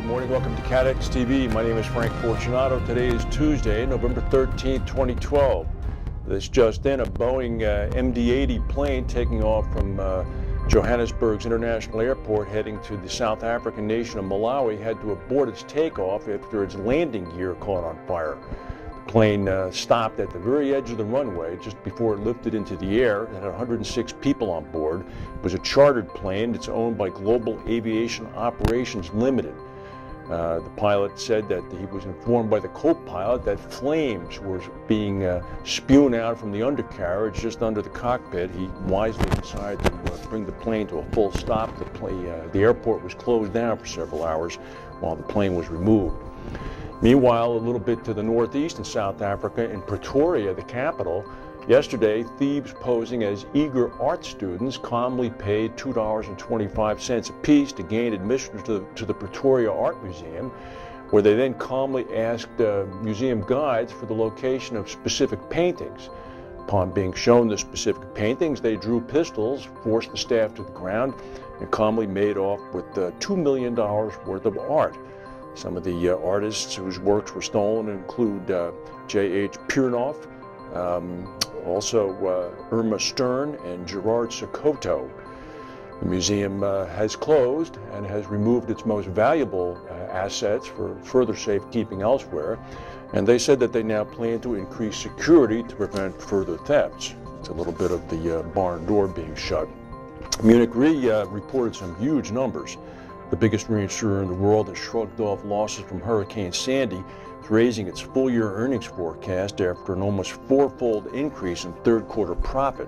morning. Welcome to CATEX TV. My name is Frank Fortunato. Today is Tuesday, November 13th, 2012. This just in, a Boeing MD-80 plane taking off from Johannesburg's International Airport heading to the South African nation of Malawi had to abort its takeoff after its landing gear caught on fire. The plane stopped at the very edge of the runway just before it lifted into the air. It had 106 people on board. It was a chartered plane. It's owned by Global Aviation Operations Limited. The pilot said that he was informed by the co-pilot that flames were being spewed out from the undercarriage just under the cockpit. He wisely decided to bring the plane to a full stop. The airport was closed down for several hours while the plane was removed. Meanwhile, a little bit to the northeast in South Africa, in Pretoria, the capital, yesterday, thieves posing as eager art students calmly paid $2.25 apiece to gain admission to the Pretoria Art Museum, where they then calmly asked museum guides for the location of specific paintings. Upon being shown the specific paintings, they drew pistols, forced the staff to the ground, and calmly made off with $2 million worth of art. Some of the artists whose works were stolen include J.H. Piernoff, also Irma Stern and Gerard Sokoto. The museum has closed and has removed its most valuable assets for further safekeeping elsewhere, and they said that they now plan to increase security to prevent further thefts. It's a little bit of the barn door being shut. Munich Re reported some huge numbers. The biggest reinsurer in the world has shrugged off losses from Hurricane Sandy, raising its full-year earnings forecast after an almost four-fold increase in third-quarter profit.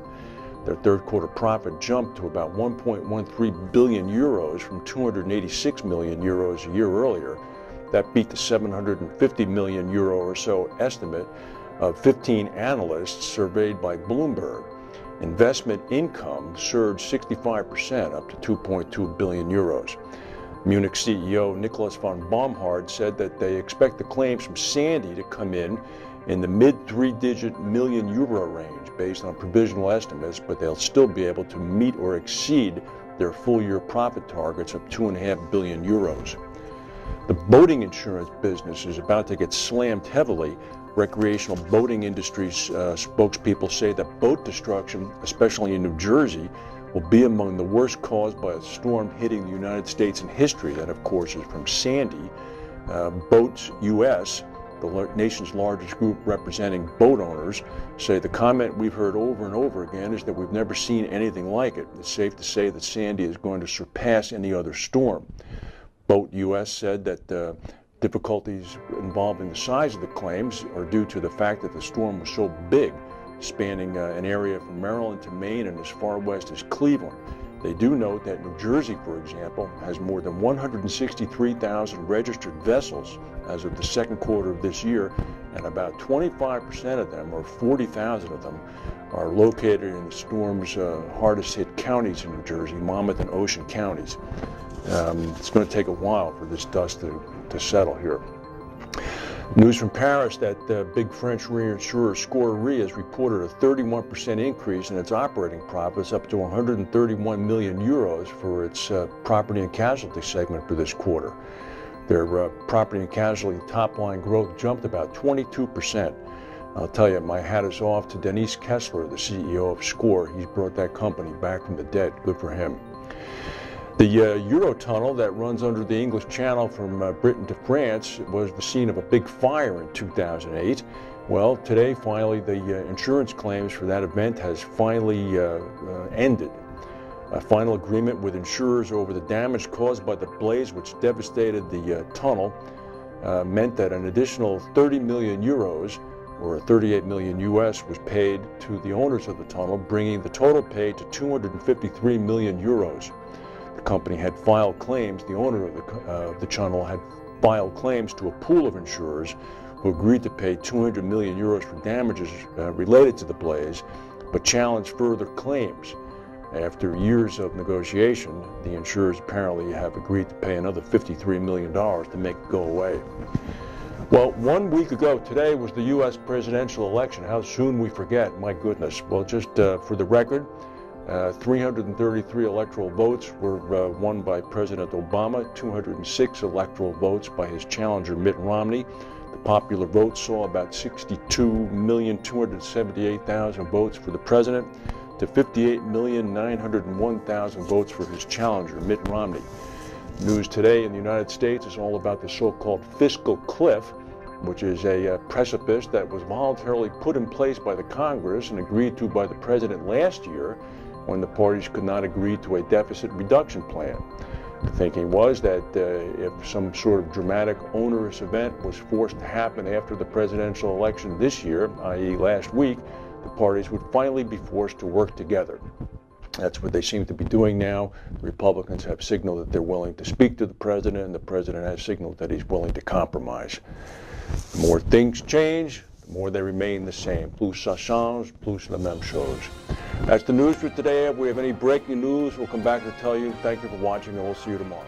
Their third-quarter profit jumped to about 1.13 billion euros from 286 million euros a year earlier. That beat the 750 million euro or so estimate of 15 analysts surveyed by Bloomberg. Investment income surged 65%, up to 2.2 billion euros. Munich CEO Nicholas von Baumhard said that they expect the claims from Sandy to come in the mid three-digit million euro range based on provisional estimates, but they'll still be able to meet or exceed their full-year profit targets of 2.5 billion euros. The boating insurance business is about to get slammed heavily. Recreational boating industry spokespeople say that boat destruction, especially in New Jersey, will be among the worst caused by a storm hitting the United States in history. That, of course, is from Sandy. Boats US, the nation's largest group representing boat owners, say the comment we've heard over and over again is that we've never seen anything like it. It's safe to say that Sandy is going to surpass any other storm. Boat US said that difficulties involving the size of the claims are due to the fact that the storm was so big, spanning an area from Maryland to Maine and as far west as Cleveland. They do note that New Jersey, for example, has more than 163,000 registered vessels as of the second quarter of this year, and about 25% of them, or 40,000 of them, are located in the storm's hardest hit counties in New Jersey, Monmouth and Ocean counties. It's going to take a while for this dust to settle here. News from Paris that big French reinsurer SCOR Re has reported a 31% increase in its operating profits, up to 131 million euros for its property and casualty segment for this quarter. Their property and casualty top-line growth jumped about 22%. I'll tell you, my hat is off to Denise Kessler, the CEO of SCOR. He's brought that company back from the dead. Good for him. The Eurotunnel that runs under the English Channel from Britain to France was the scene of a big fire in 2008. Well, today, finally, the insurance claims for that event has finally ended. A final agreement with insurers over the damage caused by the blaze, which devastated the tunnel, meant that an additional 30 million euros, or 38 million US, was paid to the owners of the tunnel, bringing the total paid to 253 million euros. The company had filed claims, the owner of the tunnel had filed claims to a pool of insurers who agreed to pay 200 million euros for damages related to the blaze, but challenged further claims. After years of negotiation, the insurers apparently have agreed to pay another $53 million to make it go away. Well, 1 week ago today was the U.S. presidential election. How soon we forget, my goodness. Well, just for the record, 333 electoral votes were won by President Obama, 206 electoral votes by his challenger Mitt Romney. The popular vote saw about 62,278,000 votes for the president to 58,901,000 votes for his challenger Mitt Romney. News today in the United States is all about the so-called fiscal cliff, which is a precipice that was voluntarily put in place by the Congress and agreed to by the president last year when the parties could not agree to a deficit reduction plan. The thinking was that if some sort of dramatic, onerous event was forced to happen after the presidential election this year, i.e. last week, the parties would finally be forced to work together. That's what they seem to be doing now. The Republicans have signaled that they're willing to speak to the president, and the president has signaled that he's willing to compromise. The more things change, the more they remain the same. Plus ça change, plus la même chose. That's the news for today. If we have any breaking news, we'll come back to tell you. Thank you for watching, and we'll see you tomorrow.